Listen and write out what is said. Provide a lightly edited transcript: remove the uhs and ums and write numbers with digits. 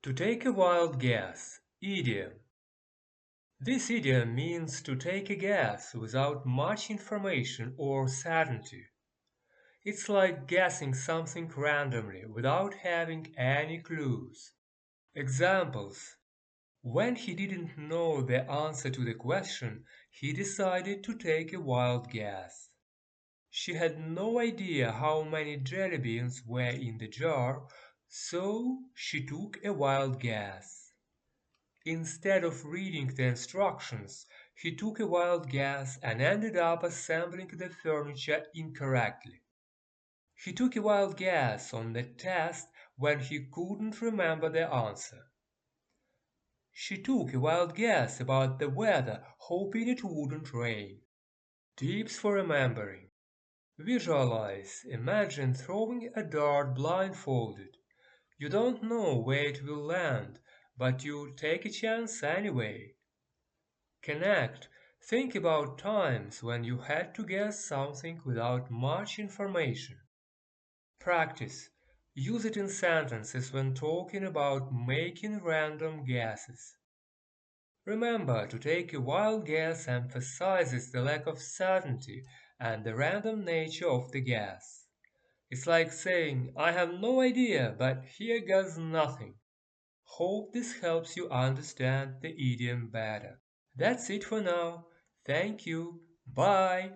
To take a wild guess. Idiom. This idiom means to take a guess without much information or certainty. It's like guessing something randomly without having any clues. Examples. When he didn't know the answer to the question, he decided to take a wild guess. She had no idea how many jelly beans were in the jar, so she took a wild guess. Instead of reading the instructions, he took a wild guess and ended up assembling the furniture incorrectly. He took a wild guess on the test when he couldn't remember the answer. She took a wild guess about the weather, hoping it wouldn't rain. Tips for remembering. Visualize. Imagine throwing a dart blindfolded. You don't know where it will land, but you take a chance anyway. Connect. Think about times when you had to guess something without much information. Practice. Use it in sentences when talking about making random guesses. Remember to take a wild guess emphasizes the lack of certainty and the random nature of the guess. It's like saying, I have no idea, but here goes nothing. Hope this helps you understand the idiom better. That's it for now. Thank you. Bye.